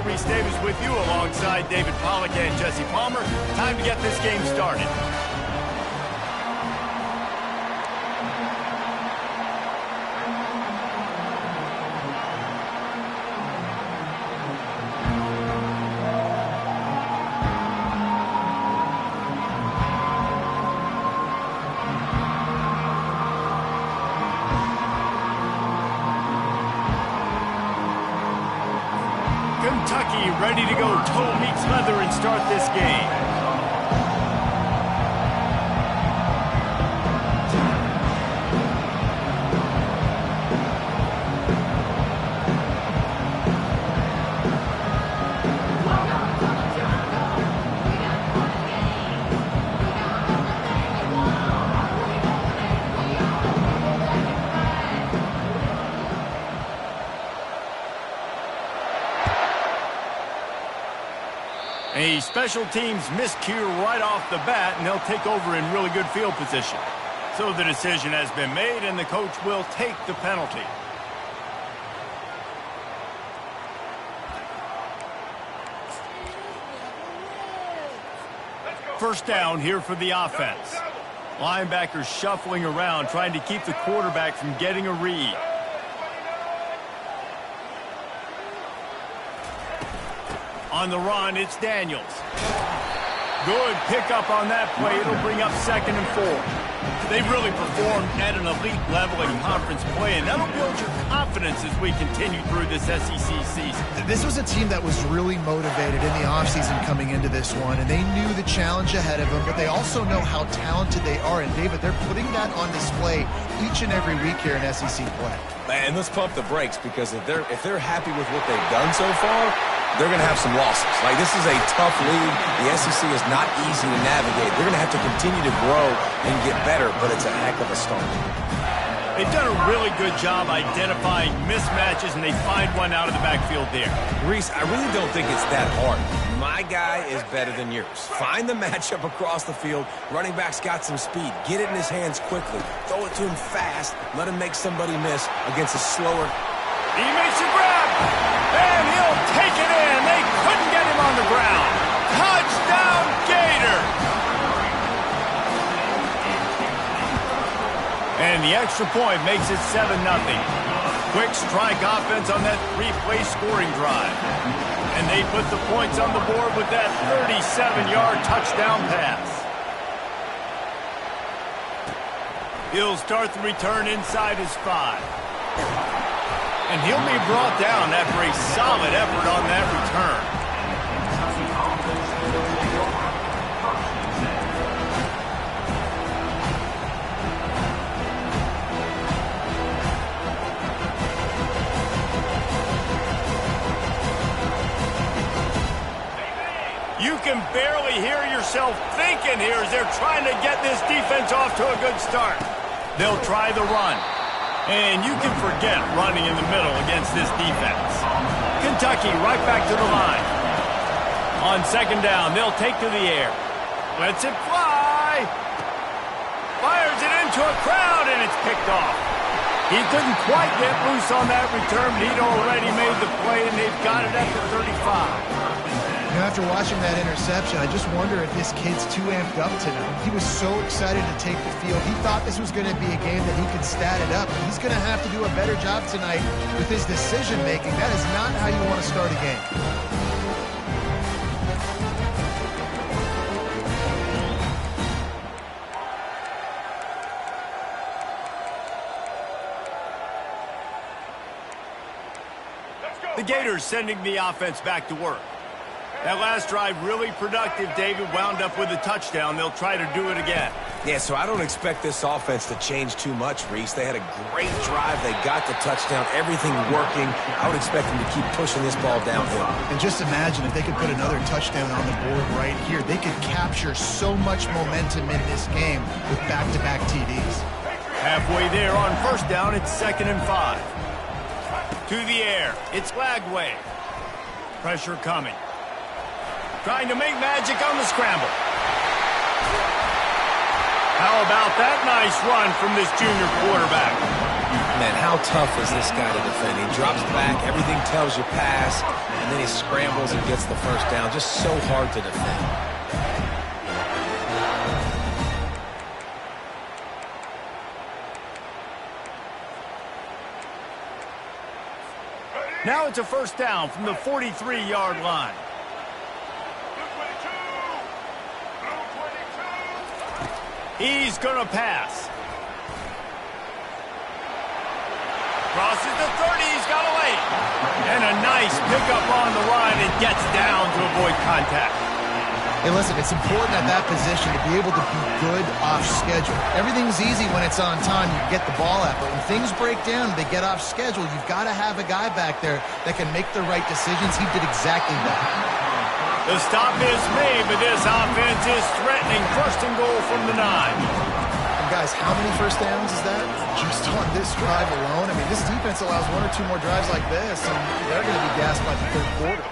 Reese Davis with you alongside David Pollack and Jesse Palmer. Time to get this game started. Kentucky ready to go toe meets leather and start this game. A special teams miscue right off the bat, and they'll take over in really good field position. So the decision has been made, and the coach will take the penalty. First down here for the offense. Linebackers shuffling around, trying to keep the quarterback from getting a read. On the run, it's Daniels. Good pickup on that play. It'll bring up 2nd and 4. They've really performed at an elite level in conference play, and that'll build your confidence as we continue through this SEC season. This was a team that was really motivated in the offseason coming into this one, and they knew the challenge ahead of them, but they also know how talented they are. And, David, they're putting that on display each and every week here in SEC play. And let's pump the brakes, because if they're happy with what they've done so far, they're going to have some losses. Like, this is a tough league. The SEC is not easy to navigate. They're going to have to continue to grow and get better, but it's a heck of a start. They've done a really good job identifying mismatches, and they find one out of the backfield there. Reese, I really don't think it's that hard. My guy is better than yours. Find the matchup across the field. Running back's got some speed. Get it in his hands quickly. Throw it to him fast. Let him make somebody miss against a slower. He makes a grab, and he'll take it in. They couldn't get him on the ground. Touchdown, Gator! And the extra point makes it 7-0. Quick strike offense on that 3-play scoring drive. And they put the points on the board with that 37-yard touchdown pass. He'll start the return inside his 5. And he'll be brought down after a solid effort on that return. You can barely hear yourself thinking here as they're trying to get this defense off to a good start. They'll try the run. And you can forget running in the middle against this defense. Kentucky right back to the line. On 2nd down, they'll take to the air. Lets it fly. Fires it into a crowd, and it's picked off. He couldn't quite get loose on that return, but he'd already made the play, and they've got it at the 35. You know, after watching that interception, I just wonder if this kid's too amped up tonight. He was so excited to take the field. He thought this was going to be a game that he could stat it up. He's going to have to do a better job tonight with his decision-making. That is not how you want to start a game. The Gators sending the offense back to work. That last drive really productive. David wound up with a touchdown. They'll try to do it again. Yeah, so I don't expect this offense to change too much, Reese. They had a great drive. They got the touchdown. Everything working. I would expect them to keep pushing this ball downhill. And just imagine if they could put another touchdown on the board right here. They could capture so much momentum in this game with back-to-back TDs. Halfway there on 1st down, it's 2nd and 5. To the air, it's Lagway. Pressure coming. Trying to make magic on the scramble. How about that nice run from this junior quarterback? Man, how tough is this guy to defend? He drops back, everything tells you pass, and then he scrambles and gets the first down. Just so hard to defend. Now it's a first down from the 43-yard line. He's going to pass. Crosses the 30, he's got a lane. And a nice pickup on the line and gets down to avoid contact. Hey, listen, it's important at that position to be able to be good off schedule. Everything's easy when it's on time. You can get the ball out. But when things break down, they get off schedule. You've got to have a guy back there that can make the right decisions. He did exactly that. The stop is made, but this offense is threatening. First and goal from the 9. And guys, how many first downs is that? Just on this drive alone? I mean, this defense allows 1 or 2 more drives like this, and they're going to be gassed by the third quarter.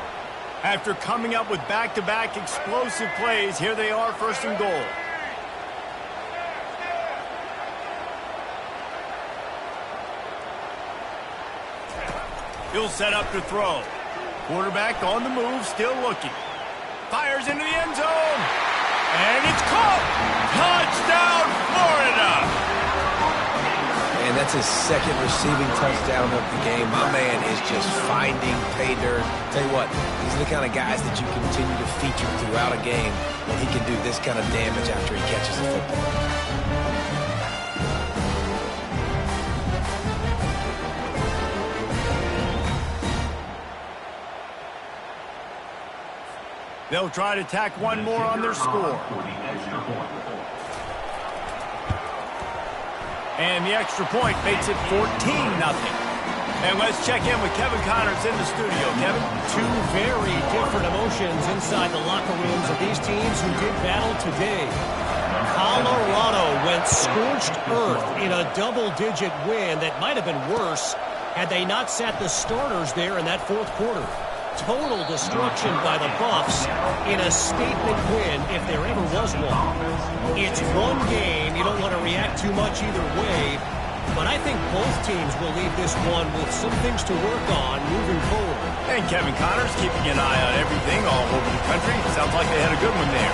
After coming up with back-to-back explosive plays, here they are, first and goal. He'll set up to throw. Quarterback on the move, still looking. Fires into the end zone. And it's caught. Touchdown, Florida. And that's his second receiving touchdown of the game. My man is just finding pay dirt. Tell you what, these are the kind of guys that you continue to feature throughout a game when he can do this kind of damage after he catches the football. They'll try to tack one more on their score. And the extra point makes it 14-0. And let's check in with Kevin Connors in the studio. Kevin? Two very different emotions inside the locker rooms of these teams who did battle today. Colorado went scorched earth in a double-digit win that might have been worse had they not sat the starters there in that fourth quarter. Total destruction by the Buffs in a statement win if there ever was one. It's one game. You don't want to react too much either way. But I think both teams will leave this one with some things to work on moving forward. And Kevin Connors keeping an eye on everything all over the country. Sounds like they had a good one there.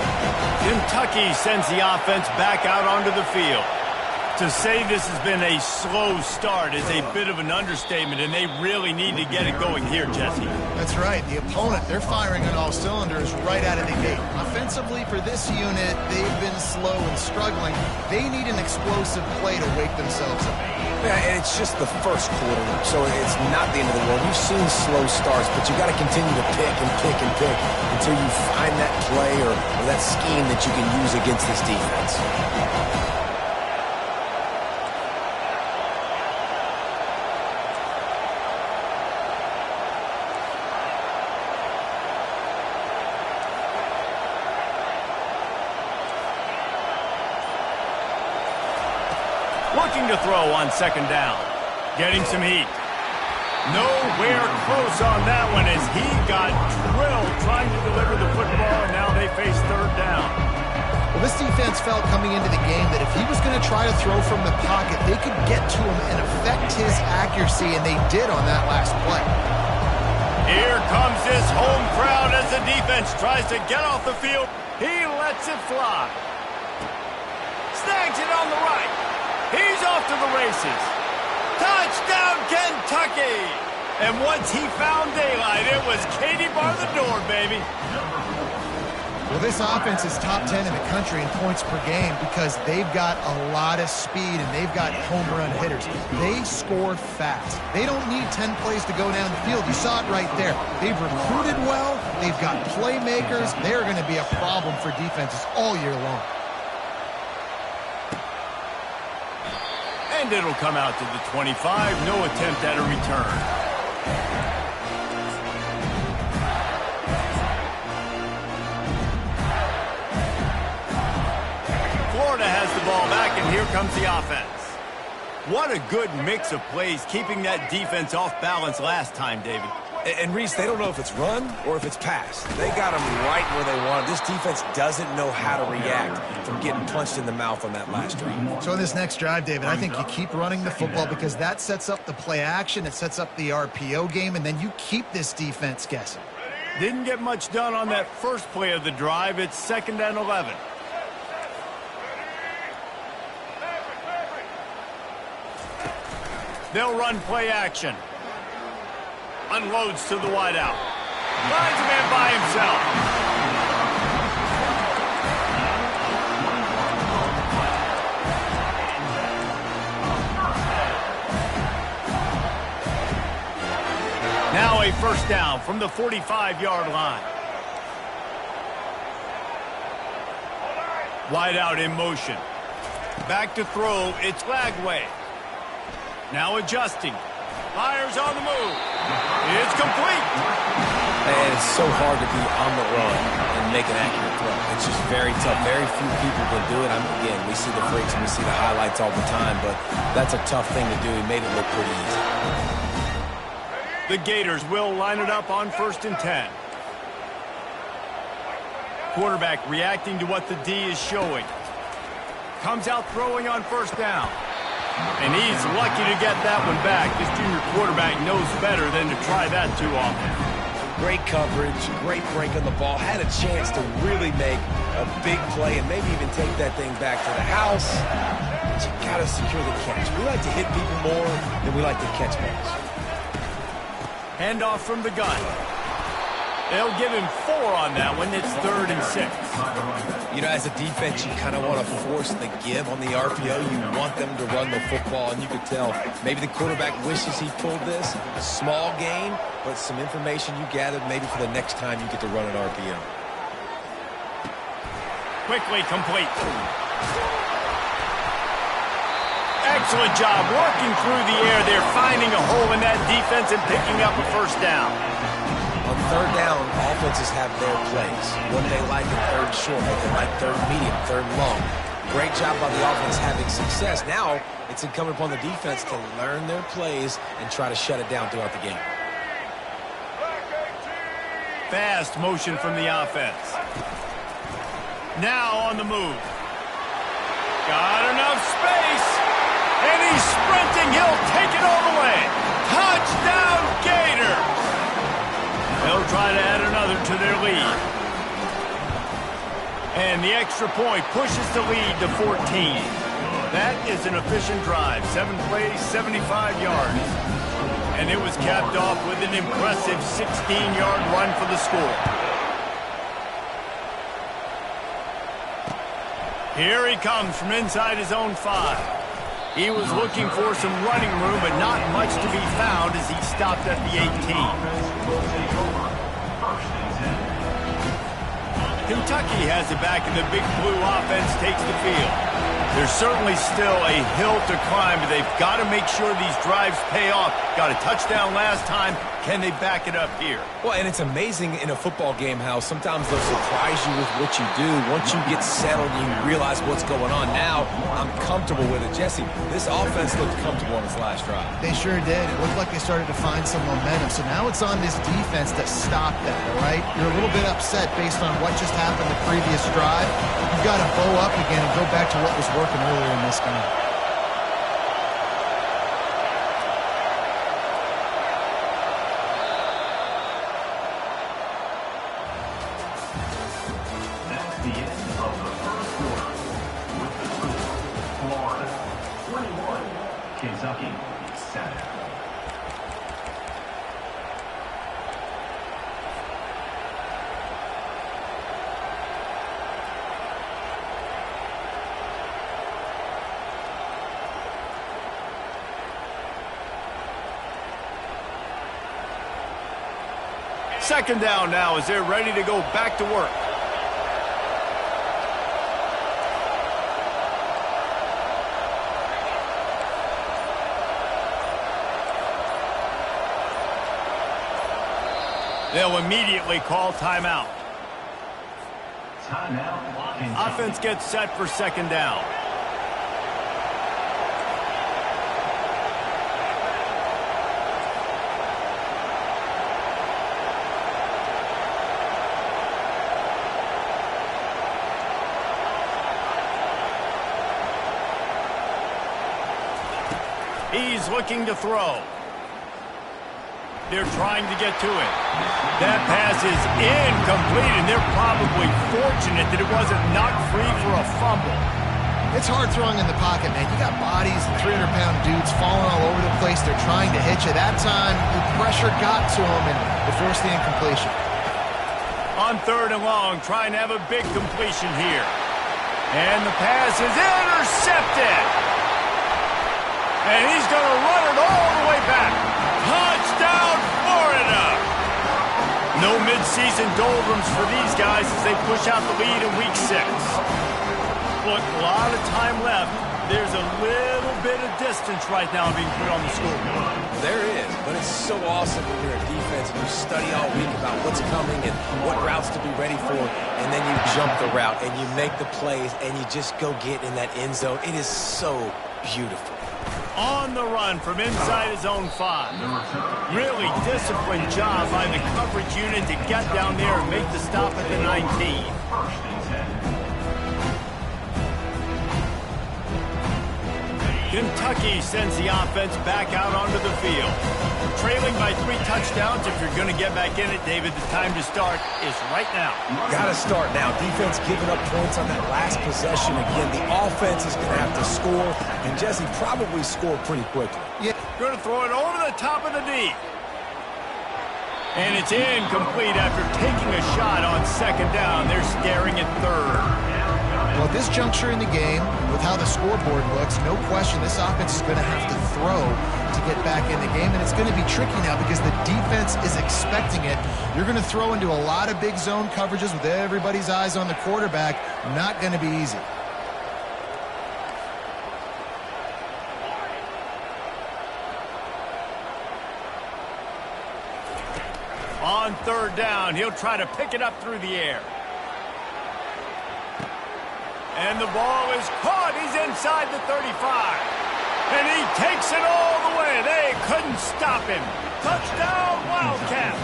Kentucky sends the offense back out onto the field. To say this has been a slow start is a bit of an understatement, and they really need to get it going here, Jesse. That's right. The opponent, they're firing on all cylinders right out of the gate. Offensively, for this unit, they've been slow and struggling. They need an explosive play to wake themselves up. Yeah, and it's just the first quarter, so it's not the end of the world. We've seen slow starts, but you got to continue to pick and pick and pick until you find that play or that scheme that you can use against this defense. Looking to throw on second down. Getting some heat. Nowhere close on that one as he got drilled trying to deliver the football, and now they face third down. Well, this defense felt coming into the game that if he was going to try to throw from the pocket, they could get to him and affect his accuracy, and they did on that last play. Here comes this home crowd as the defense tries to get off the field. He lets it fly. Snags it on the right. He's off to the races. Touchdown, Kentucky! And once he found daylight, it was Katie bar the door, baby. Well, this offense is top 10 in the country in points per game because they've got a lot of speed and they've got home run hitters. They score fast. They don't need 10 plays to go down the field. You saw it right there. They've recruited well. They've got playmakers. They're going to be a problem for defenses all year long. And it'll come out to the 25. No attempt at a return. Florida has the ball back, and here comes the offense. What a good mix of plays, keeping that defense off balance last time, David. And Reese, they don't know if it's run or if it's pass. They got them right where they want. This defense doesn't know how to react from getting punched in the mouth on that last drive. So in this next drive, David, I think you keep running the football because that sets up the play action, it sets up the RPO game, and then you keep this defense guessing. Didn't get much done on that first play of the drive. It's 2nd and 11. They'll run play action. Unloads to the wideout. Finds a man by himself. Now a first down from the 45-yard line. Wideout in motion. Back to throw. It's Lagway. Now adjusting. Fires on the move. It's complete. And it's so hard to be on the run and make an accurate throw. It's just very tough. Very few people can do it. Again, we see the freaks and we see the highlights all the time, but that's a tough thing to do. He made it look pretty easy. The Gators will line it up on 1st and 10. Quarterback reacting to what the D is showing. Comes out throwing on 1st down. And he's lucky to get that one back. This junior quarterback knows better than to try that too often. Great coverage, great break on the ball. Had a chance to really make a big play and maybe even take that thing back to the house. But you got to secure the catch. We like to hit people more than we like to catch balls. Handoff from the gun. They'll give him 4 on that one. It's 3rd and 6. You know, as a defense, you kind of want to force the give on the RPO. You want them to run the football, and you could tell maybe the quarterback wishes he pulled this. A small gain, but some information you gathered maybe for the next time you get to run an RPO. Quickly complete. Excellent job working through the air. They're finding a hole in that defense and picking up a first down. On 3rd down, offenses have their plays. What do they like in 3rd short? What they like 3rd medium, 3rd long. Great job by the offense having success. Now it's incumbent upon the defense to learn their plays and try to shut it down throughout the game. Fast motion from the offense. Now on the move. Got enough space. And he's sprinting. He'll take it all the way. Touchdown, Gators. They'll try to add another to their lead. And the extra point pushes the lead to 14. That is an efficient drive. 7 plays, 75 yards. And it was capped off with an impressive 16-yard run for the score. Here he comes from inside his own 5. He was looking for some running room, but not much to be found as he stopped at the 18. Kentucky has it back, and the Big Blue offense takes the field. There's certainly still a hill to climb, but they've got to make sure these drives pay off. Got a touchdown last time. Can they back it up here? Well, and it's amazing in a football game how sometimes they'll surprise you with what you do. Once you get settled, you realize what's going on. Now, I'm comfortable with it. Jesse, this offense looked comfortable on its last drive. They sure did. It looked like they started to find some momentum. So now it's on this defense to stop that, all right? You're a little bit upset based on what just happened the previous drive. You've got to bow up again and go back to what was working earlier in this game. Second down now as they're ready to go back to work. They'll immediately call timeout. Offense gets set for second down. He's looking to throw. They're trying to get to it. That pass is incomplete, and they're probably fortunate that it wasn't knocked free for a fumble. It's hard throwing in the pocket, man. You got bodies and 300-pound dudes falling all over the place. They're trying to hit you. That time, the pressure got to them, and it forced the incompletion. On 3rd and long, trying to have a big completion here. And the pass is intercepted. And he's going to run it all the way back. Touchdown, Florida! No midseason doldrums for these guys as they push out the lead in Week 6. Look, a lot of time left. There's a little bit of distance right now being put on the scoreboard. There is, but it's so awesome when you're a defense and you study all week about what's coming and what routes to be ready for, and then you jump the route and you make the plays and you just go get in that end zone. It is so beautiful. On the run from inside his own 5. Really disciplined job by the coverage unit to get down there and make the stop at the 19. Kentucky sends the offense back out onto the field. Trailing by 3 touchdowns. If you're going to get back in it, David, the time to start is right now. Got to start now. Defense giving up points on that last possession. Again, the offense is going to have to score, and Jesse probably score pretty quickly. Yeah. Going to throw it over the top of the D. And it's incomplete after taking a shot on 2nd down. They're staring at 3rd. Well, at this juncture in the game, with how the scoreboard looks, no question this offense is going to have to throw to get back in the game, and it's going to be tricky now because the defense is expecting it. You're going to throw into a lot of big zone coverages with everybody's eyes on the quarterback. Not going to be easy. On 3rd down, he'll try to pick it up through the air. And the ball is caught. He's inside the 35. And he takes it all the way. They couldn't stop him. Touchdown, Wildcats.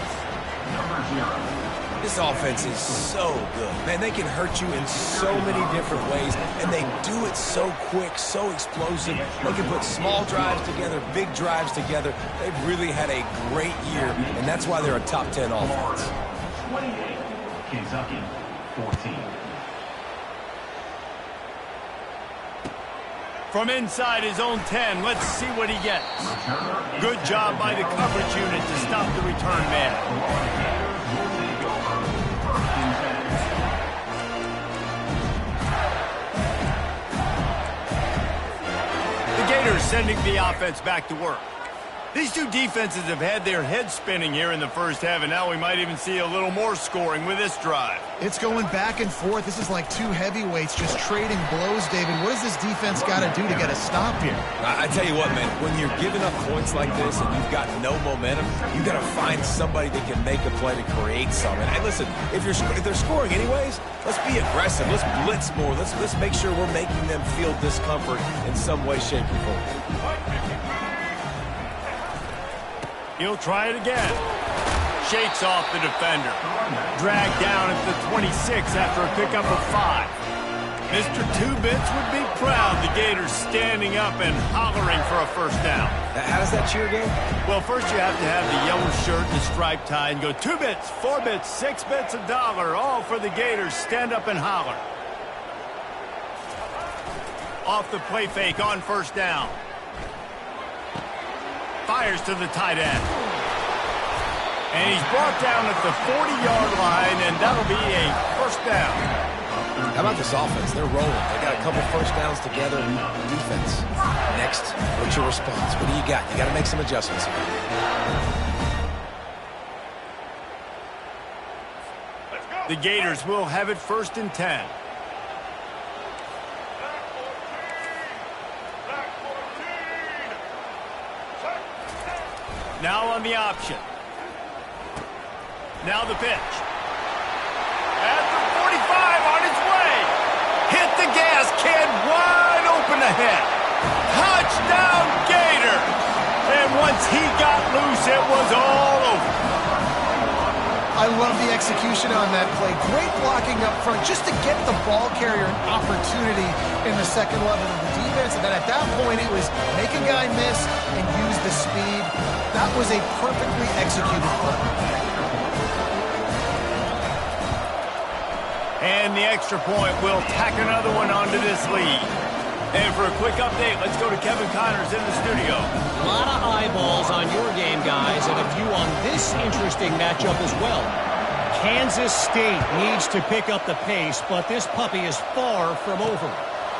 This offense is so good. Man, they can hurt you in so many different ways, and they do it so quick, so explosive. They can put small drives together, big drives together. They've really had a great year, and that's why they're a top 10 offense. 28, Kentucky, 14. From inside his own 10, let's see what he gets. Good job by the coverage unit to stop the return man. The Gators sending the offense back to work. These two defenses have had their heads spinning here in the first half, and now we might even see a little more scoring with this drive. It's going back and forth. This is like two heavyweights just trading blows, David. What does this defense got to do to get a stop here? I tell you what, man, when you're giving up points like this and you've got no momentum, you got to find somebody that can make a play to create something. And listen, if they're scoring anyways, let's be aggressive. Let's blitz more. Let's make sure we're making them feel discomfort in some way, shape, or form. He'll try it again. Shakes off the defender. Dragged down at the 26 after a pickup of 5. Mr. Two-Bits would be proud. The Gators standing up and hollering for a first down. How does that cheer go? Well, first you have to have the yellow shirt and the striped tie and go 2 bits, 4 bits, 6 bits, $1, all for the Gators. Stand up and holler. Off the play fake on first down. Fires to the tight end. And he's brought down at the 40-yard line, and that'll be a first down. How about this offense? They're rolling. They got a couple first downs together. Defense. Next, what's your response? What do you got? You got to make some adjustments here. The Gators will have it 1st and 10. Now on the option. Now the pitch. At the 45 on its way. Hit the gas, kid. Wide open ahead. Touchdown, Gators. And once he got loose, it was all over. I love the execution on that play. Great blocking up front just to get the ball carrier an opportunity in the second level of the defense. And then at that point, it was make a guy miss and use the speed. That was a perfectly executed play. And the extra point will tack another one onto this lead. And for a quick update, let's go to Kevin Connors in the studio. A lot of eyeballs on your game, guys, and a few on this interesting matchup as well. Kansas State needs to pick up the pace, but this puppy is far from over.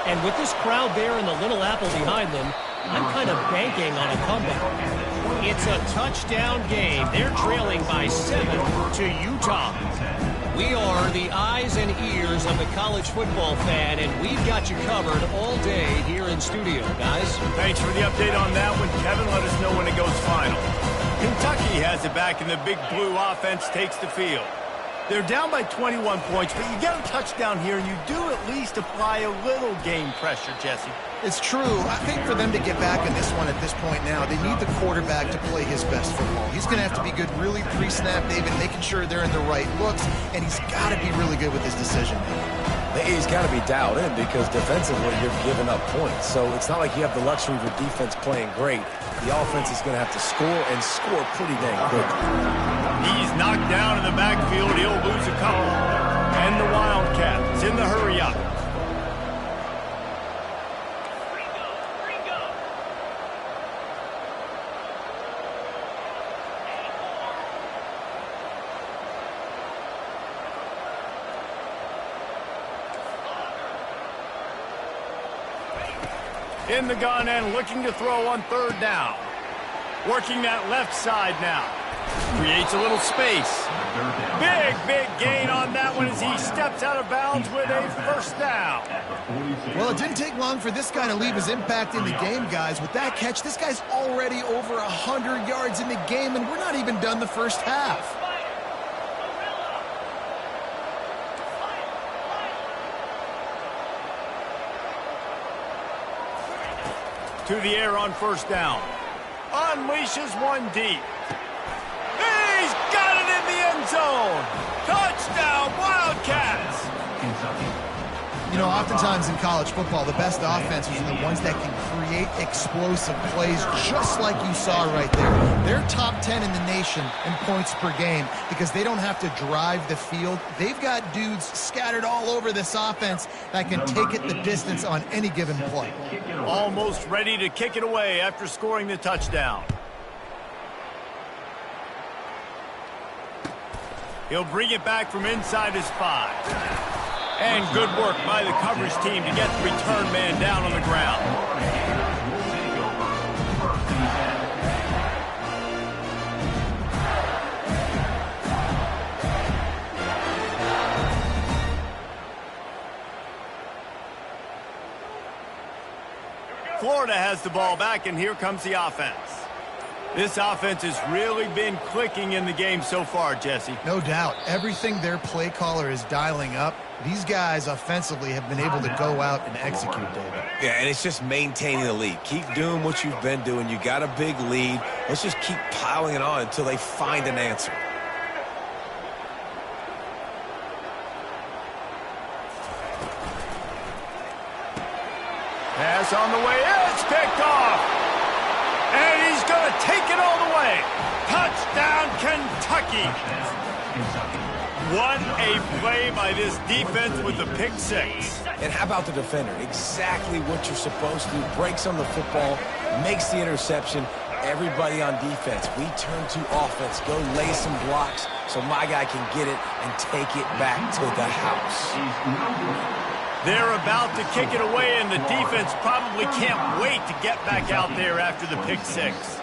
And with this crowd there and the Little Apple behind them, I'm kind of banking on a comeback. It's a touchdown game. They're trailing by 7 to Utah. We are the eyes and ears of the college football fan, and we've got you covered all day here in studio, guys. Thanks for the update on that one, Kevin. Let us know when it goes final. Kentucky has it back, and the Big Blue offense takes the field. They're down by 21 points, but you get a touchdown here, and you do at least apply a little game pressure, Jesse. It's true. I think for them to get back in this one at this point now, they need the quarterback to play his best football. He's going to have to be good really pre-snap, David, making sure they're in the right looks, and he's got to be really good with his decision. He's got to be dialed in because defensively you're giving up points. So it's not like you have the luxury of your defense playing great. The offense is going to have to score and score pretty dang quickly. He's knocked down in the backfield. He'll lose a couple. And the Wildcat is in the hurry up. In the gun and looking to throw on third down. Working that left side now. Creates a little space. Big gain on that one as he steps out of bounds with a first down. Well, it didn't take long for this guy to leave his impact in the game, guys. With that catch, this guy's already over 100 yards in the game, and we're not even done the first half. To the air on first down. Unleashes one deep. He's got it in the end zone. Touchdown, Wildcats. You know, oftentimes in college football, the best offenses are the ones that can create explosive plays, just like you saw right there. They're top 10 in the nation in points per game because they don't have to drive the field. They've got dudes scattered all over this offense that can take it the distance on any given play. Almost ready to kick it away after scoring the touchdown. He'll bring it back from inside his 5. And good work by the coverage team to get the return man down on the ground. Florida has the ball back, and here comes the offense. This offense has really been clicking in the game so far, Jesse. No doubt. Everything their play caller is dialing up, these guys offensively have been able to go out and execute, David. Yeah, and it's just maintaining the lead. Keep doing what you've been doing. You got a big lead. Let's just keep piling it on until they find an answer. Pass on the way. It's picked off. And he's going to take it all the way. Touchdown, Kentucky. What a play by this defense with the pick six. And how about the defender? Exactly what you're supposed to do. Breaks on the football, makes the interception. Everybody on defense, we turn to offense. Go lay some blocks so my guy can get it and take it back to the house. They're about to kick it away, and the defense probably can't wait to get back out there after the pick six.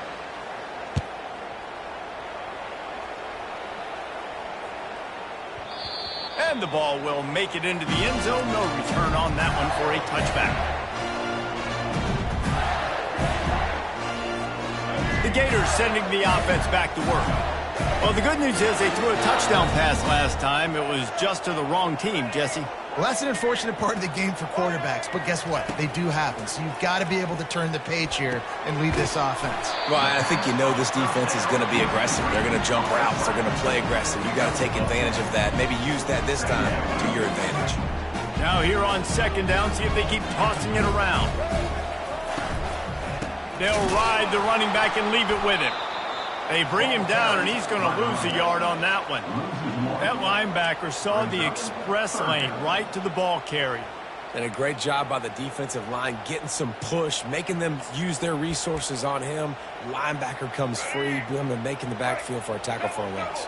And the ball will make it into the end zone. No return on that one for a touchback. The Gators sending the offense back to work. Well, the good news is they threw a touchdown pass last time. It was just to the wrong team, Jesse. Well, that's an unfortunate part of the game for quarterbacks, but guess what? They do happen, so you've got to be able to turn the page here and lead this offense. Well, I think you know this defense is going to be aggressive. They're going to jump routes. They're going to play aggressive. You've got to take advantage of that. Maybe use that this time to your advantage. Now here on second down, see if they keep tossing it around. They'll ride the running back and leave it with him. They bring him down, and he's going to lose a yard on that one. That linebacker saw the express lane right to the ball carrier. And a great job by the defensive line getting some push, making them use their resources on him. Linebacker comes free, making the backfield for a tackle for a loss.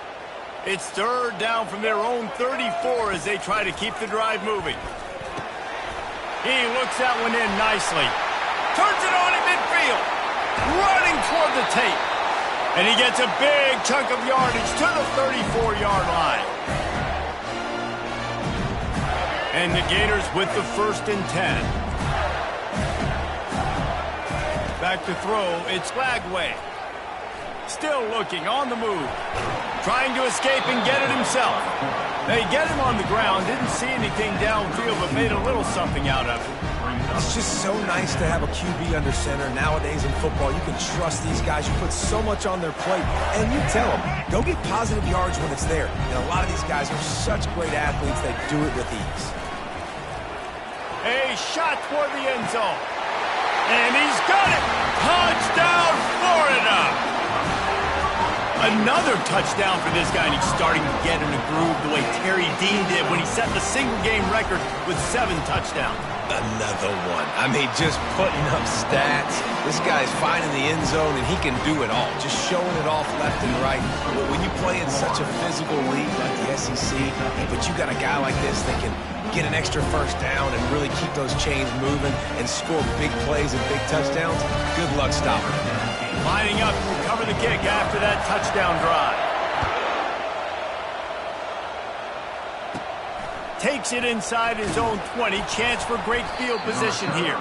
It's third down from their own 34 as they try to keep the drive moving. He looks that one in nicely. Turns it on at midfield. Running toward the tape. And he gets a big chunk of yardage to the 34-yard line. And the Gators with the 1st and 10. Back to throw, it's Lagway. Still looking, on the move. Trying to escape and get it himself. They get him on the ground, didn't see anything downfield, but made a little something out of it. It's just so nice to have a QB under center. Nowadays in football, you can trust these guys. You put so much on their plate, and you tell them, go get positive yards when it's there. And a lot of these guys are such great athletes, they do it with ease. A shot toward the end zone. And he's got it. Touchdown, Florida. Another touchdown for this guy, and he's starting to get in a groove the way Terry Dean did when he set the single-game record with 7 touchdowns. Another one. I mean, just putting up stats. This guy's finding the end zone, and he can do it all. Just showing it off left and right. When you play in such a physical league like the SEC, but you got a guy like this that can get an extra first down and really keep those chains moving and score big plays and big touchdowns, good luck stopping him. Lining up to recover the kick after that touchdown drive. Takes it inside his own 20. Chance for great field position here.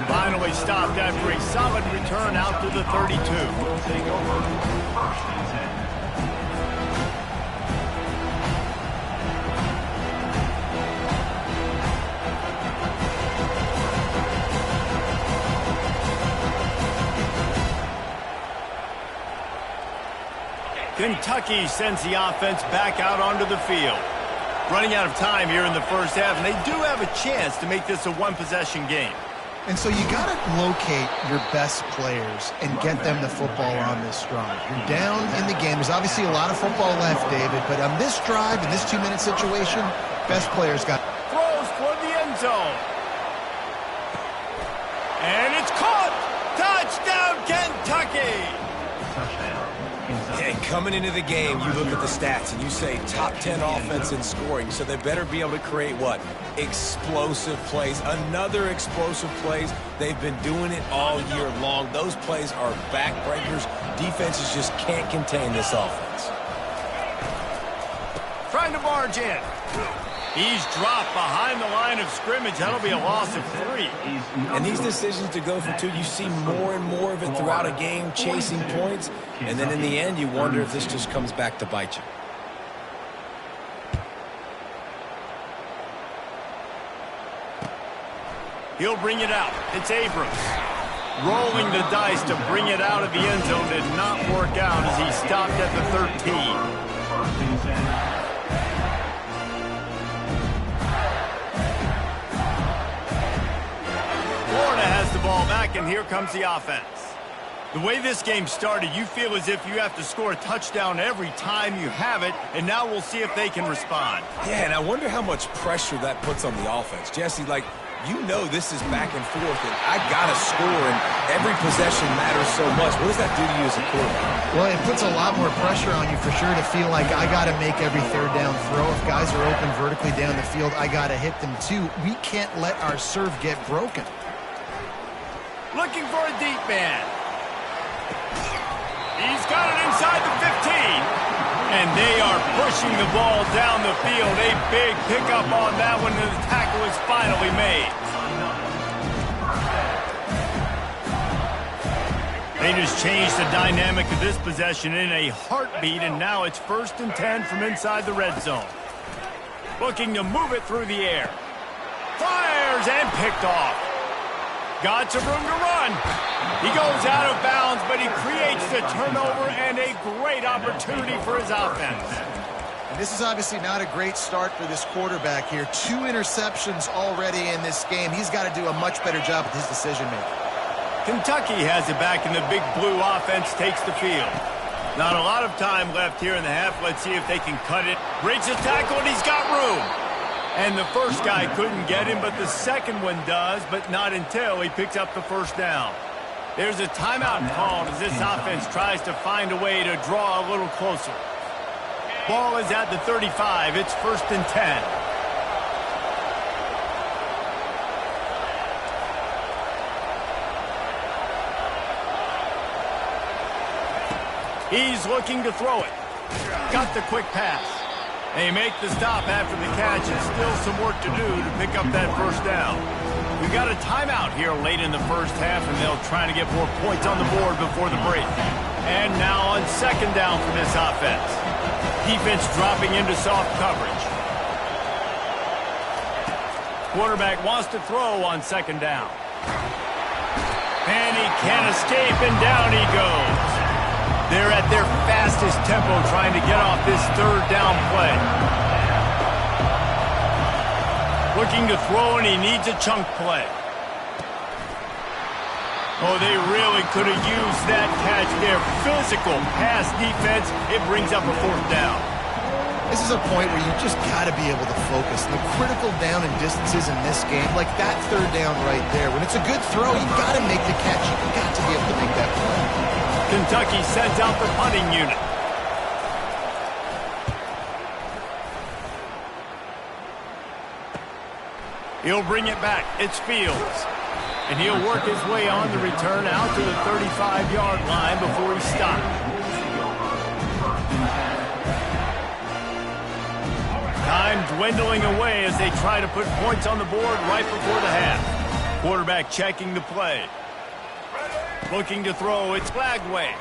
Finally stopped after a solid return out to the 32. Will take over 1st and 10. Kentucky sends the offense back out onto the field. Running out of time here in the first half, and they do have a chance to make this a one-possession game. And so you got to locate your best players and get them the football on this drive. You're down in the game. There's obviously a lot of football left, David, but on this drive, in this 2-minute situation, best players got... Throws toward the end zone. And it's caught! Touchdown, Kentucky! Touchdown. And coming into the game, you look at the stats and you say top 10 offense in scoring, so they better be able to create what? Explosive plays. Another explosive plays. They've been doing it all year long. Those plays are backbreakers. Defenses just can't contain this offense. Trying to barge in. He's dropped behind the line of scrimmage. That'll be a loss of 3. And these decisions to go for 2, you see more and more of it throughout a game, chasing points. And then in the end, you wonder if this just comes back to bite you. He'll bring it out. It's Abrams. Rolling the dice to bring it out of the end zone did not work out as he stopped at the 13. 1st and 10. Florida has the ball back, and here comes the offense. The way this game started, you feel as if you have to score a touchdown every time you have it, and now we'll see if they can respond. Yeah, and I wonder how much pressure that puts on the offense. Jesse, like, you know this is back and forth, and I got to score, and every possession matters so much. What does that do to you as a quarterback? Well, it puts a lot more pressure on you for sure to feel like I got to make every third down throw. If guys are open vertically down the field, I got to hit them too. We can't let our serve get broken. Looking for a deep man. He's got it inside the 15. And they are pushing the ball down the field. A big pickup on that one, and the tackle is finally made. They just changed the dynamic of this possession in a heartbeat, and now it's 1st and 10 from inside the red zone. Looking to move it through the air. Fires and picked off. Got some room to run. He goes out of bounds, but he creates the turnover and a great opportunity for his offense. And this is obviously not a great start for this quarterback here. 2 interceptions already in this game. He's got to do a much better job with his decision-making. Kentucky has it back, and the big blue offense takes the field. Not a lot of time left here in the half. Let's see if they can cut it. Breaks the tackle, and he's got room. And the first guy couldn't get him, but the second one does, but not until he picks up the first down. There's a timeout called as this offense tries to find a way to draw a little closer. Ball is at the 35. It's 1st and 10. He's looking to throw it. Got the quick pass. They make the stop after the catch, and still some work to do to pick up that first down. We've got a timeout here late in the first half, and they'll try to get more points on the board before the break. And now on 2nd down for this offense. Defense dropping into soft coverage. Quarterback wants to throw on 2nd down. And he can't escape, and down he goes. They're at their fastest tempo trying to get off this 3rd down play. Looking to throw, and he needs a chunk play. Oh, they really could have used that catch there. Physical pass defense. It brings up a 4th down. This is a point where you just got to be able to focus. The critical down and distances in this game, like that 3rd down right there. When it's a good throw, you got to make the catch. You got to be able to make that play. Kentucky sends out the punting unit. He'll bring it back. It's Fields. And he'll work his way on the return out to the 35-yard line before he stops. Time dwindling away as they try to put points on the board right before the half. Quarterback checking the play. Looking to throw, it's Lagway.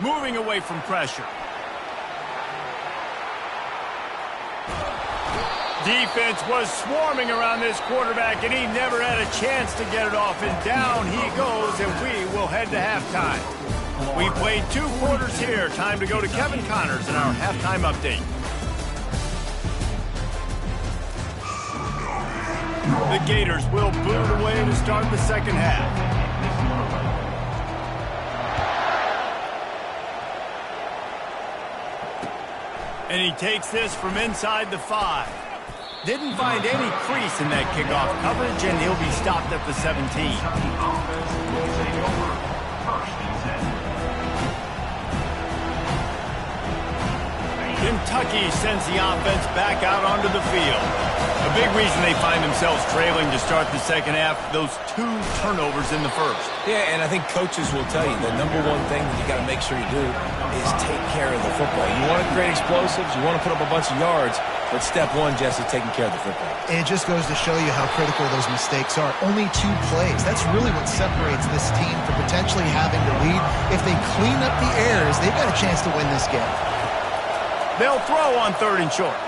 Moving away from pressure. Defense was swarming around this quarterback, and he never had a chance to get it off. And down he goes, and we will head to halftime. We played 2 quarters here. Time to go to Kevin Connors in our halftime update. The Gators will boot away to start the 2nd half. And he takes this from inside the 5. Didn't find any crease in that kickoff coverage, and he'll be stopped at the 17. Kentucky sends the offense back out onto the field. A big reason they find themselves trailing to start the 2nd half, those 2 turnovers in the first. Yeah, and I think coaches will tell you the number one thing that you got to make sure you do is take care of the football. You want to create explosives, you want to put up a bunch of yards, but step 1, Jesse, taking care of the football. And it just goes to show you how critical those mistakes are. Only 2 plays. That's really what separates this team from potentially having to lead. If they clean up the errors, they've got a chance to win this game. They'll throw on 3rd and short.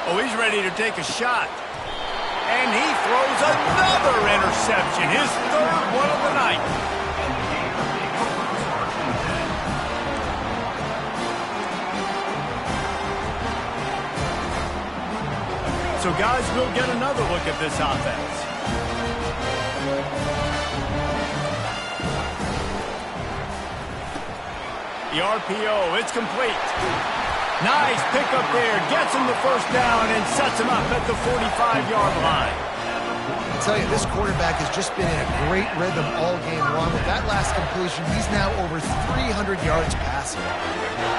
Oh, he's ready to take a shot. And he throws another interception, his 3rd one of the night. So, guys, we'll get another look at this offense. The RPO, it's complete. Nice pickup there. Gets him the first down and sets him up at the 45-yard line. I'll tell you, this quarterback has just been in a great rhythm all game long. With that last completion, he's now over 300 yards passing.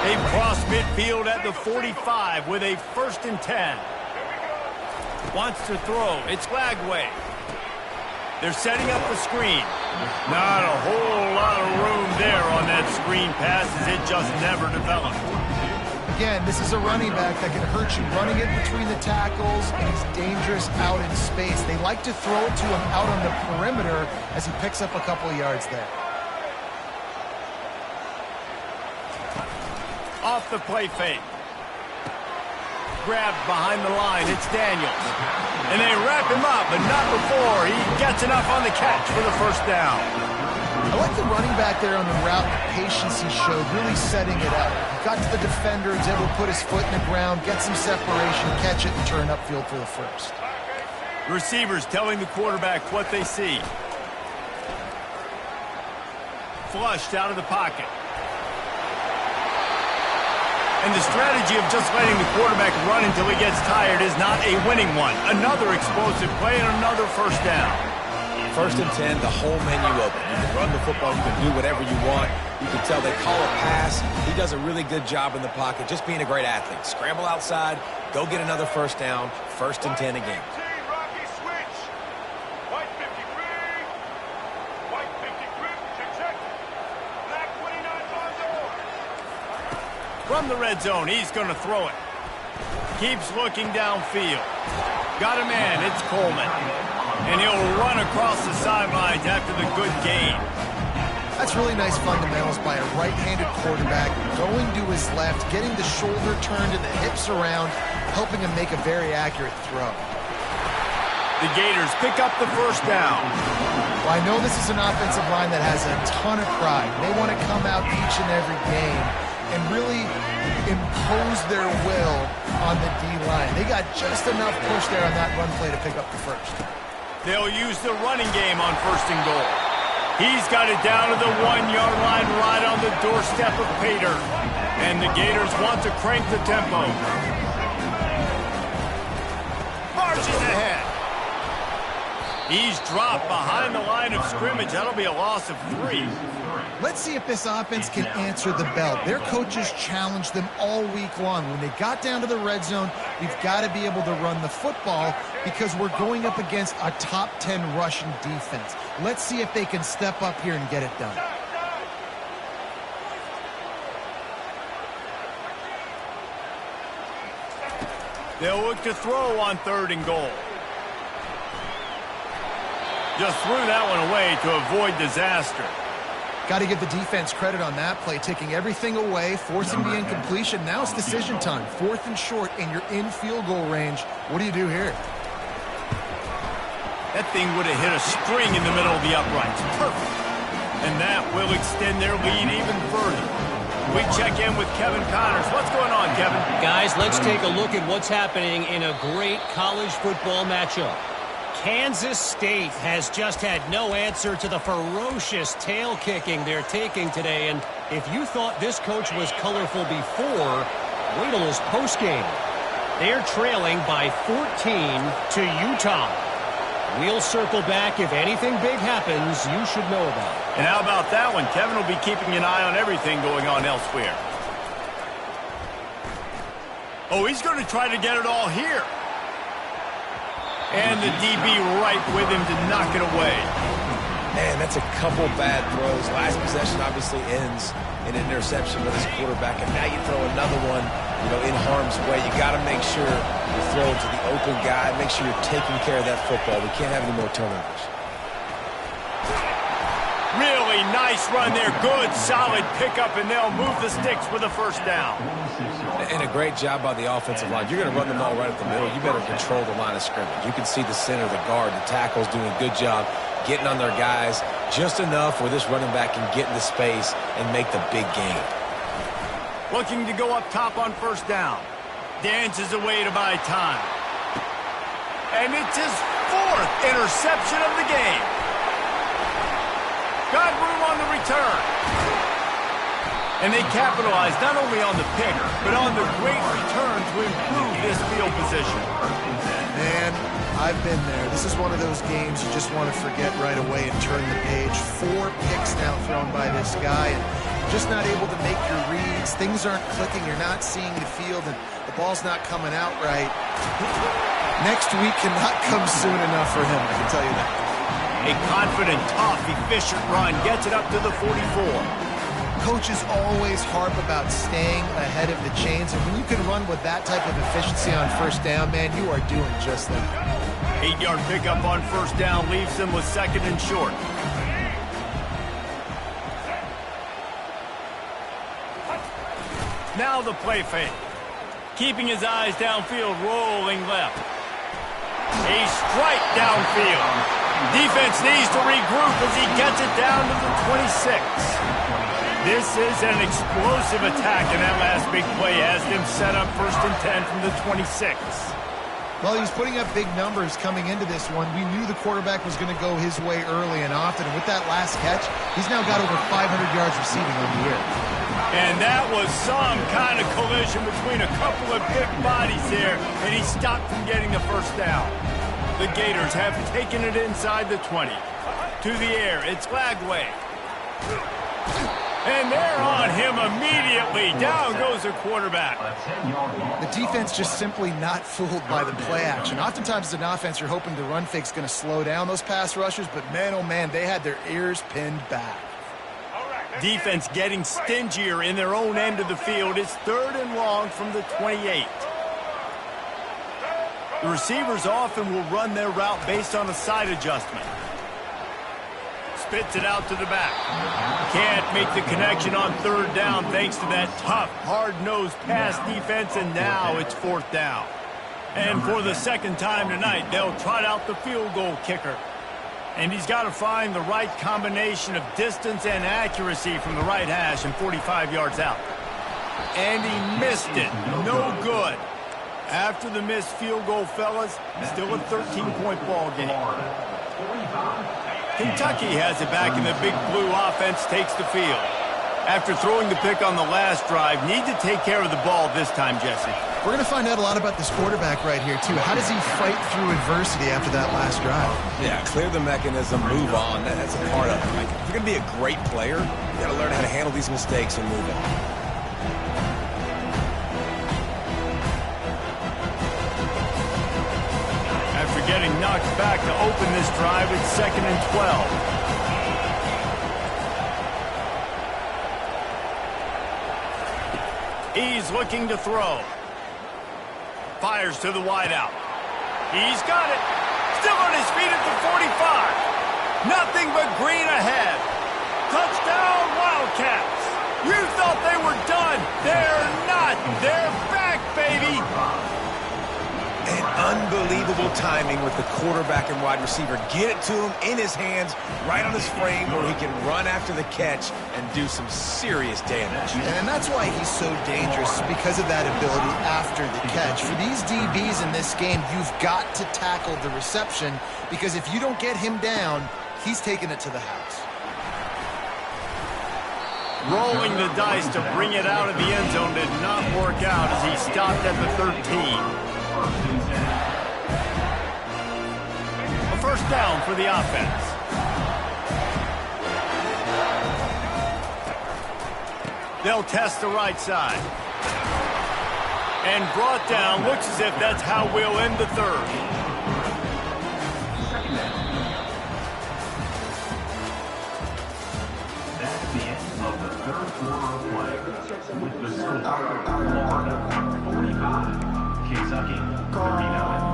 They've crossed midfield at the 45 with a 1st and 10. Wants to throw. It's Lagway. They're setting up the screen. Not a whole lot of room there on that screen pass as it just never developed. Again, this is a running back that can hurt you running it between the tackles, and he's dangerous out in space. They like to throw it to him out on the perimeter as he picks up a couple of yards there. the play fake. Grabbed behind the line. It's Daniels. And they wrap him up, but not before he gets enough on the catch for the first down. I like the running back there on the route, the patience he showed, really setting it up. He got to the defender, was able to put his foot in the ground, get some separation, catch it, and turn upfield for the first. Receivers telling the quarterback what they see. Flushed out of the pocket. And the strategy of just letting the quarterback run until he gets tired is not a winning one. Another explosive play and another first down. 1st and 10, the whole menu open. You can run the football, you can do whatever you want. You can tell they call a pass. He does a really good job in the pocket, just being a great athlete. Scramble outside, go get another first down, 1st and 10 again. From the red zone, he's going to throw it. Keeps looking downfield. Got a man, it's Coleman. And he'll run across the sidelines after the good gain. That's really nice fundamentals by a right-handed quarterback, going to his left, getting the shoulder turned and the hips around, helping him make a very accurate throw. The Gators pick up the first down. Well, I know this is an offensive line that has a ton of pride. They want to come out each and every game and really impose their will on the D-line. They got just enough push there on that run play to pick up the first. They'll use the running game on 1st and goal. He's got it down to the 1-yard line right on the doorstep of Pater. And the Gators want to crank the tempo. Marches ahead. He's dropped behind the line of scrimmage. That'll be a loss of 3. Let's see if this offense can answer the bell. Their coaches challenged them all week long. When they got down to the red zone, we've got to be able to run the football because we're going up against a top 10 rushing defense. Let's see if they can step up here and get it done. They'll look to throw on 3rd and goal. Just threw that one away to avoid disaster. Got to give the defense credit on that play, taking everything away, forcing the incompletion. Now it's decision time. 4th and short, and you're in field goal range. What do you do here? That thing would have hit a string in the middle of the uprights. Perfect. And that will extend their lead even further. We check in with Kevin Connors. What's going on, Kevin? Guys, let's take a look at what's happening in a great college football matchup. Kansas State has just had no answer to the ferocious tail kicking they're taking today. And if you thought this coach was colorful before, wait till his postgame. They're trailing by 14 to Utah. We'll circle back. If anything big happens, you should know about it. And how about that one? Kevin will be keeping an eye on everything going on elsewhere. Oh, he's going to try to get it all here. And the DB right with him to knock it away. Man, that's a couple bad throws. Last possession obviously ends in an interception with his quarterback, and now you throw another one, in harm's way. You got to make sure you throw it to the open guy. Make sure you're taking care of that football. We can't have any more turnovers. Really nice run there. Good, solid pickup, and they'll move the sticks with a first down. And a great job by the offensive line. You're going to run the ball right at the middle. You better control the line of scrimmage. You can see the center, the guard, the tackles doing a good job getting on their guys just enough where this running back can get into space and make the big gain. Looking to go up top on first down. Dances away to buy time. And it's his 4th interception of the game. Got room on the return. And they capitalized not only on the pick, but on the great return to improve this field position. Man, I've been there. This is one of those games you just want to forget right away and turn the page. 4 picks now thrown by this guy, and just not able to make your reads. Things aren't clicking. You're not seeing the field, and the ball's not coming out right. Next week cannot come soon enough for him, I can tell you that. A confident, tough, efficient run gets it up to the 44. Coaches always harp about staying ahead of the chains, and when you can run with that type of efficiency on first down, man, you are doing just that. 8-yard pickup on first down leaves them with 2nd and short. Now the play fake. Keeping his eyes downfield, rolling left. A strike downfield. Defense needs to regroup as he gets it down to the 26. This is an explosive attack, and that last big play has them set up 1st and 10 from the 26. Well, he was putting up big numbers coming into this one. We knew the quarterback was going to go his way early and often. And with that last catch, he's now got over 500 yards receiving on the year. And that was some kind of collision between a couple of big bodies there, and he stopped from getting the first down. The Gators have taken it inside the 20. To the air, it's Lagway. And they're on him immediately. Down goes the quarterback. The defense just simply not fooled by the play action. Oftentimes as an offense, you're hoping the run fake's going to slow down those pass rushers, but man, oh man, they had their ears pinned back. Defense getting stingier in their own end of the field. It's 3rd and long from the 28. The receivers often will run their route based on a side adjustment. Spits it out to the back. Can't make the connection on 3rd down thanks to that tough, hard-nosed pass defense, and now it's 4th down. And for the second time tonight, they'll trot out the field goal kicker. And he's got to find the right combination of distance and accuracy from the right hash and 45 yards out. And he missed it. No good. After the missed field goal, fellas, still a 13-point ball game. Kentucky has it back, and the Big Blue offense takes the field. After throwing the pick on the last drive, need to take care of the ball this time, Jesse. We're going to find out a lot about this quarterback right here, too. How does he fight through adversity after that last drive? Yeah, clear the mechanism, move on. That's a part of it. Like, if you're going to be a great player, you got to learn how to handle these mistakes and move on. After getting knocked back to open this drive, it's 2nd and 12. He's looking to throw. Fires to the wideout. He's got it. Still on his feet at the 45. Nothing but green ahead. Touchdown, Wildcats. You thought they were done. They're not. They're back, baby. And unbelievable timing with the quarterback and wide receiver. Get it to him in his hands, right on his frame, where he can run after the catch and do some serious damage. And that's why he's so dangerous, because of that ability after the catch. For these DBs in this game, you've got to tackle the reception, because if you don't get him down, he's taking it to the house. Rolling the dice to bring it out of the end zone did not work out as he stopped at the 13. A 1st down for the offense. They'll test the right side. And brought down. Looks as if that's how we'll end the 3rd. That's the end of the 3rd quarter of play. With the score, Florida 45, Kentucky 39.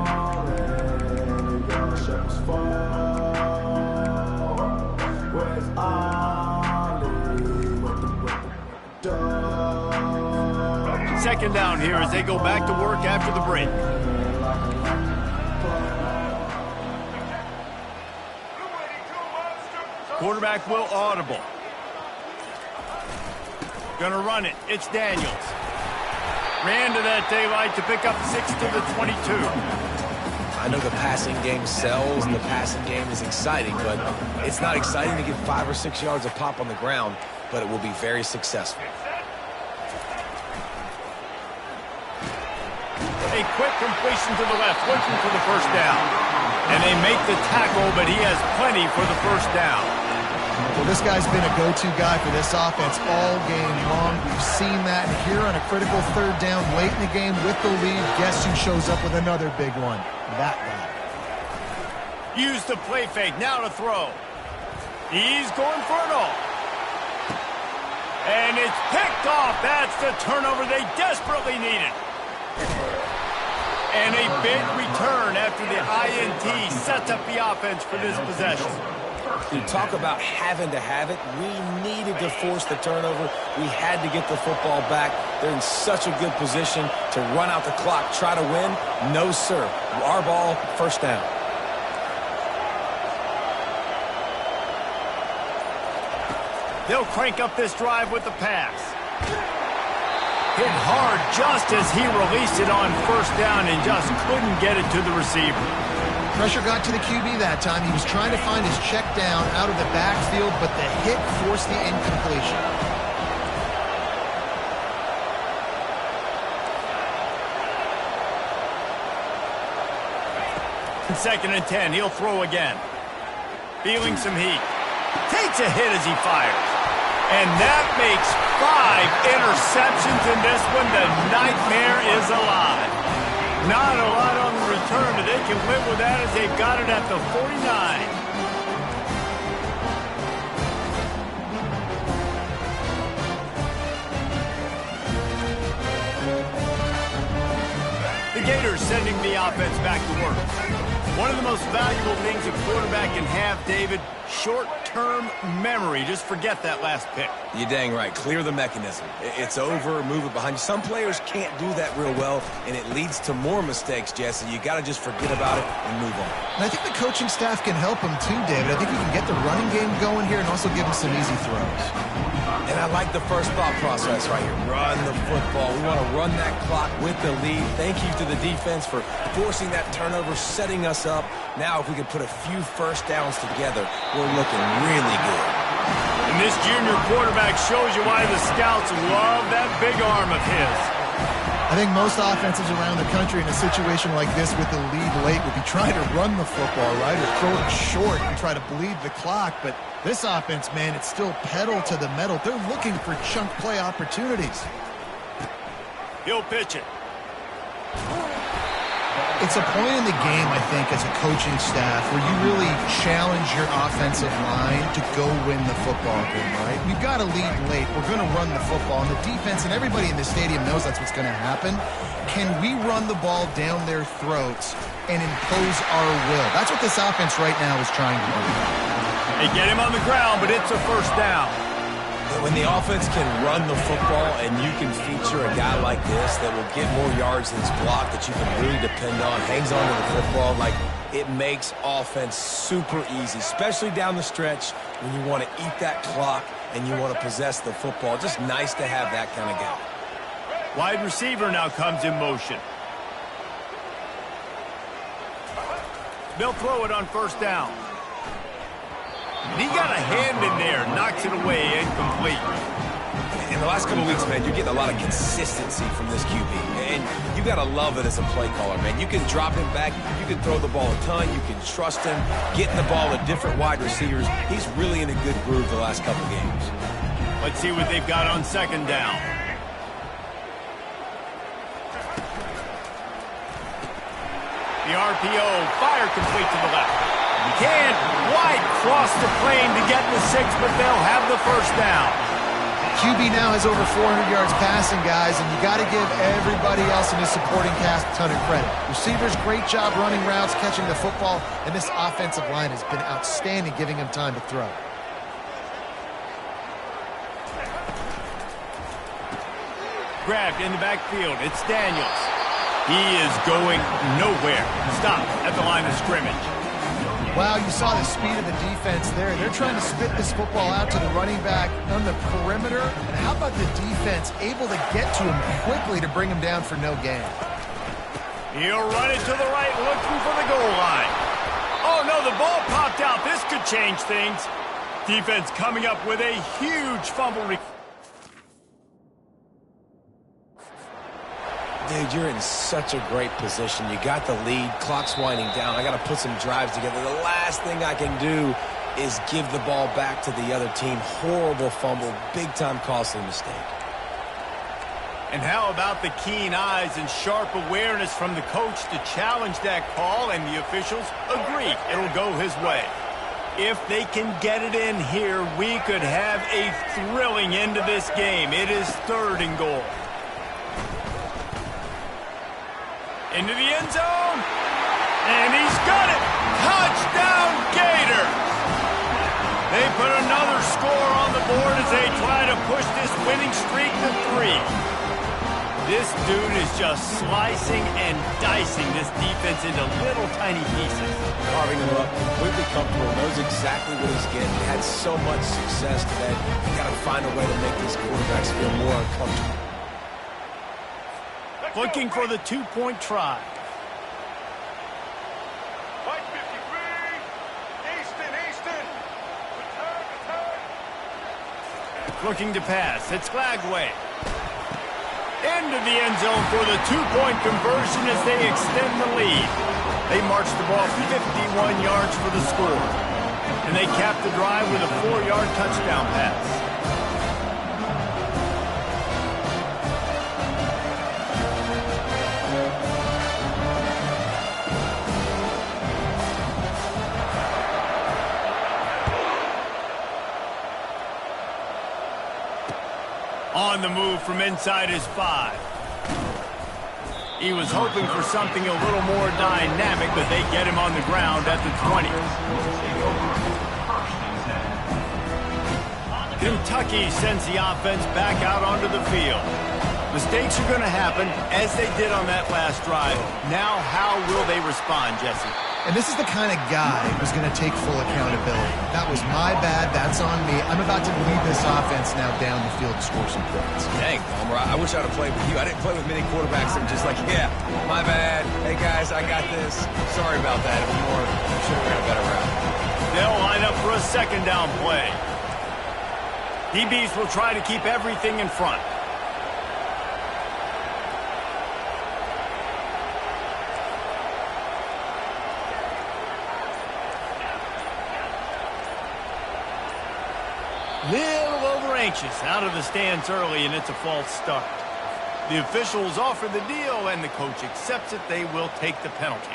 Second down here as they go back to work after the break. Quarterback will audible. Gonna run it. It's Daniels. Ran to that daylight to pick up 6 to the 22. I know the passing game sells and the passing game is exciting, but it's not exciting to get 5 or 6 yards of pop on the ground, but it will be very successful. A quick completion to the left, looking for the 1st down. And they make the tackle, but he has plenty for the 1st down. Well, this guy's been a go-to guy for this offense all game long. We've seen that, and here on a critical 3rd down late in the game with the lead, guess who shows up with another big one? That guy. Use the play fake, now to throw. He's going for it all. And it's picked off. That's the turnover they desperately needed. And a big return after the INT sets up the offense for this possession. You talk about having to have it. We needed to force the turnover. We had to get the football back. They're in such a good position to run out the clock, try to win. No, sir. Our ball, first down. They'll crank up this drive with the pass. Hit hard just as he released it on first down and just couldn't get it to the receiver. Pressure got to the QB that time. He was trying to find his check down out of the backfield, but the hit forced the incompletion. Second and 10, he'll throw again. Feeling some heat. Takes a hit as he fires. And that makes 5 interceptions in this one. The nightmare is alive. Not a lot on the return, but they can live with that as they've got it at the 49. The Gators sending the offense back to work. One of the most valuable things a quarterback can have, David, short-term memory. Just forget that last pick. You're dang right. Clear the mechanism. It's over, move it behind you. Some players can't do that real well, and it leads to more mistakes, Jesse. You got to just forget about it and move on. And I think the coaching staff can help him too, David. I think we can get the running game going here and also give him some easy throws. And I like the first thought process right here. Run the football. We want to run that clock with the lead. Thank you to the defense for forcing that turnover, setting us up. Now, if we can put a few first downs together, we're looking really good. And this junior quarterback shows you why the scouts love that big arm of his. I think most offenses around the country in a situation like this with the lead late would be trying to run the football, right, or throw it short and try to bleed the clock. But this offense, man, it's still pedal to the metal. They're looking for chunk play opportunities. He'll pitch it. It's a point in the game, I think, as a coaching staff where you really challenge your offensive line to go win the football game, right? We've got to lead late. We're going to run the football. And the defense and everybody in the stadium knows that's what's going to happen. Can we run the ball down their throats and impose our will? That's what this offense right now is trying to do. They get him on the ground, but it's a first down. When the offense can run the football and you can feature a guy like this that will get more yards than his block that you can really depend on, hangs on to the football, like it makes offense super easy, especially down the stretch when you want to eat that clock and you want to possess the football. Just nice to have that kind of guy. Wide receiver now comes in motion. They'll throw it on first down. He got a hand in there, knocks it away, incomplete. In the last couple of weeks, man, you're getting a lot of consistency from this QB. And you got to love it as a play caller, man. You can drop him back. You can throw the ball a ton. You can trust him, getting the ball to different wide receivers. He's really in a good groove the last couple of games. Let's see what they've got on second down. The RPO, fire complete to the left. Can't quite cross the plane to get the 6, but they'll have the first down. QB now has over 400 yards passing, guys, and you got to give everybody else in his supporting cast a ton of credit. Receivers, great job running routes, catching the football, and this offensive line has been outstanding, giving him time to throw. Grabbed in the backfield. It's Daniels. He is going nowhere. Stop at the line of scrimmage. Wow, you saw the speed of the defense there. They're trying to spit this football out to the running back on the perimeter. And how about the defense able to get to him quickly to bring him down for no gain? He'll run it to the right, looking for the goal line. Oh, no, the ball popped out. This could change things. Defense coming up with a huge fumble. Dude, you're in such a great position. You got the lead. Clock's winding down. I got to put some drives together. The last thing I can do is give the ball back to the other team. Horrible fumble. Big-time costly mistake. And how about the keen eyes and sharp awareness from the coach to challenge that call, and the officials agree it'll go his way. If they can get it in here, we could have a thrilling end to this game. It is 3rd and goal. Into the end zone, and he's got it. Touchdown, Gators! They put another score on the board as they try to push this winning streak to 3. This dude is just slicing and dicing this defense into little tiny pieces. Carving him up, completely comfortable, knows exactly what he's getting. Had so much success today. You got to find a way to make these quarterbacks feel more uncomfortable. Looking for the 2-point try. Looking to pass. It's Flagway. Into the end zone for the 2-point conversion as they extend the lead. They march the ball 51 yards for the score. And they cap the drive with a 4-yard touchdown pass. On the move from inside his 5. He was hoping for something a little more dynamic, but they get him on the ground at the 20. Kentucky sends the offense back out onto the field. Mistakes are going to happen, as they did on that last drive. Now, how will they respond, Jesse? And this is the kind of guy who's going to take full accountability. That was my bad. That's on me. I'm about to lead this offense now down the field to score some points. Dang, Palmer, I wish I'd have played with you. I didn't play with many quarterbacks that were just like, yeah, my bad. Hey, guys, I got this. Sorry about that. It was more, should have ran a better route. They'll line up for a second down play. DBs will try to keep everything in front. Little over-anxious out of the stands early, and it's a false start. The officials offer the deal, and the coach accepts it. They will take the penalty.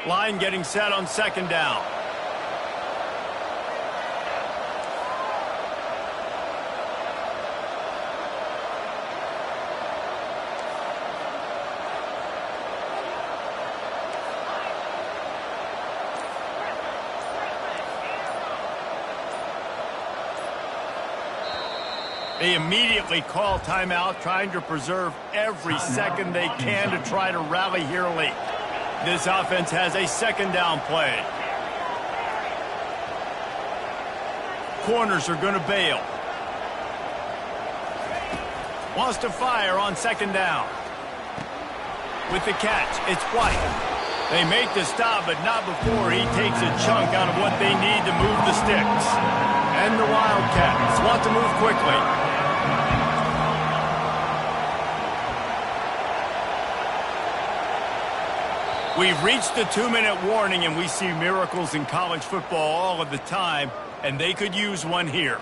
Line getting set on second down. They immediately call timeout, trying to preserve every second they can to try to rally here late. This offense has a second down play. Corners are going to bail. Wants to fire on second down. With the catch, it's White. They make the stop, but not before he takes a chunk out of what they need to move the sticks. And the Wildcats want to move quickly. We've reached the 2-minute warning, and we see miracles in college football all of the time, and they could use one here.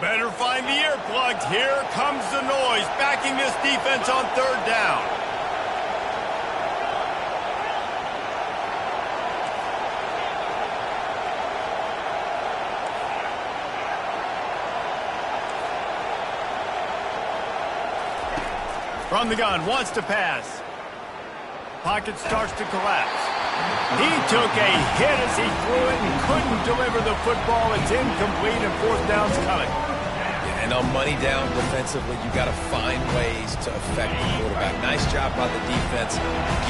Better find the earplugs. Here comes the noise, backing this defense on third down. From the gun, wants to pass. Pocket starts to collapse. He took a hit as he threw it and couldn't deliver the football. It's incomplete, and fourth down's coming. Yeah, and on money down defensively, you got to find ways to affect the quarterback. Nice job by the defense,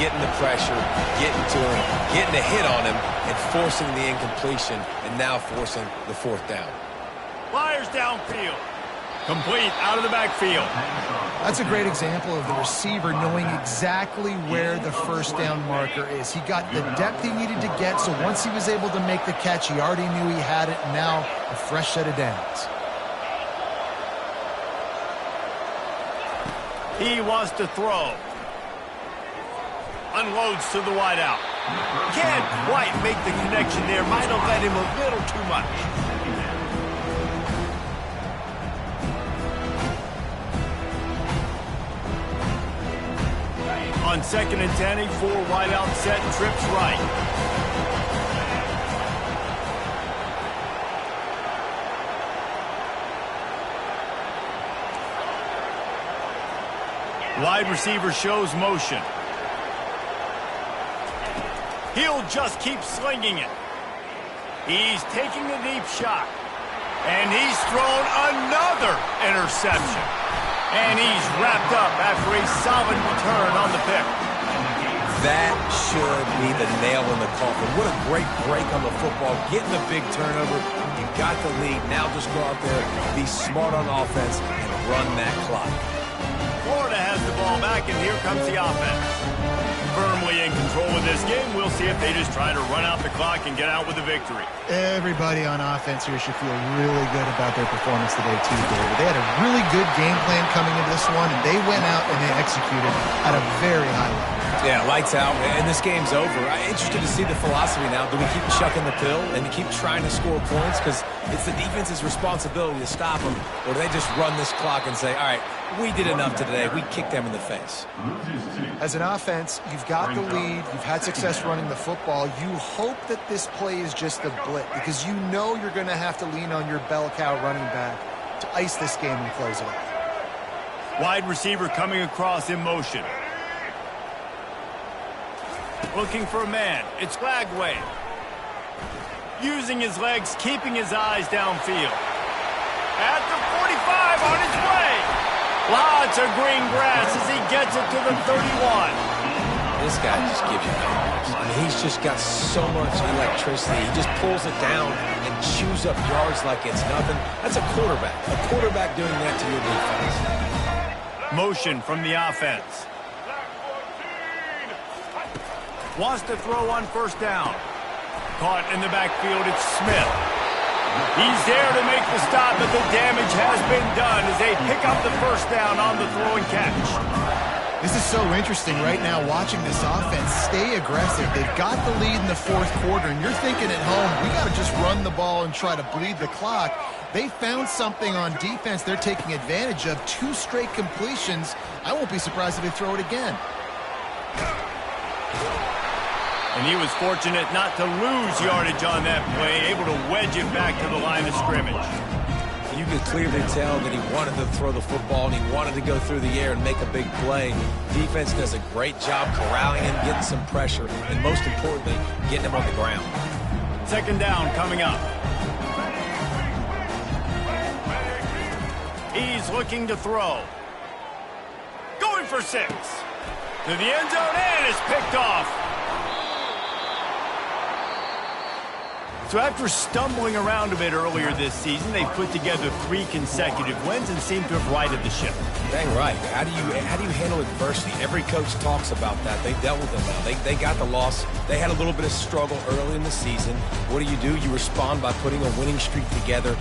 getting the pressure, getting to him, getting a hit on him, and forcing the incompletion, and now forcing the fourth down. Fires downfield. Complete out of the backfield. That's a great example of the receiver knowing exactly where the first down marker is. He got the depth he needed to get, so once he was able to make the catch, he already knew he had it, and now a fresh set of downs. He wants to throw. Unloads to the wideout. Can't quite make the connection there. Might have led him a little too much. On 2nd and 10, a 4 wideout set, trips right. Wide receiver shows motion. He'll just keep slinging it. He's taking the deep shot. And he's thrown another interception. And he's wrapped up after a solid return on the pick. That should be the nail in the coffin. What a great break on the football. Getting a big turnover. You got the lead. Now just go out there, be smart on offense, and run that clock. Florida has the ball back, and here comes the offense. Firmly in control of this game. We'll see if they just try to run out the clock and get out with a victory. Everybody on offense here should feel really good about their performance today, too, David. They had a really good game plan coming into this one, and they went out and they executed at a very high level. Yeah, lights out, and this game's over. I'm interested to see the philosophy now. Do we keep chucking the pill and keep trying to score points? Because it's the defense's responsibility to stop them. Or do they just run this clock and say, all right, we did enough today. We kicked them in the face. As an offense, you've got the lead. You've had success running the football. You hope that this play is just a blip because you know you're going to have to lean on your bell cow running back to ice this game and close it out. Wide receiver coming across in motion. Looking for a man. It's Lagway. Using his legs, keeping his eyes downfield. At the 45, on his way. Lots of green grass as he gets it to the 31. This guy just gives you numbers. I mean, he's just got so much electricity. He just pulls it down and chews up yards like it's nothing. That's a quarterback. A quarterback doing that to your defense. Motion from the offense. Wants to throw on first down. Caught in the backfield, it's Smith. He's there to make the stop, but the damage has been done as they pick up the first down on the throw and catch. This is so interesting right now watching this offense stay aggressive. They've got the lead in the fourth quarter, and you're thinking at home, we got to just run the ball and try to bleed the clock. They found something on defense they're taking advantage of. 2 straight completions. I won't be surprised if they throw it again. And he was fortunate not to lose yardage on that play, able to wedge it back to the line of scrimmage. You could clearly tell that he wanted to throw the football and he wanted to go through the air and make a big play. Defense does a great job corralling him, getting some pressure, and most importantly, getting him on the ground. Second down coming up. He's looking to throw. Going for 6. To the end zone and is picked off. So after stumbling around a bit earlier this season, they've put together 3 consecutive wins and seem to have righted the ship. Dang right. How do you handle adversity? Every coach talks about that. They've dealt with it now. They got the loss. They had a little bit of struggle early in the season. What do? You respond by putting a winning streak together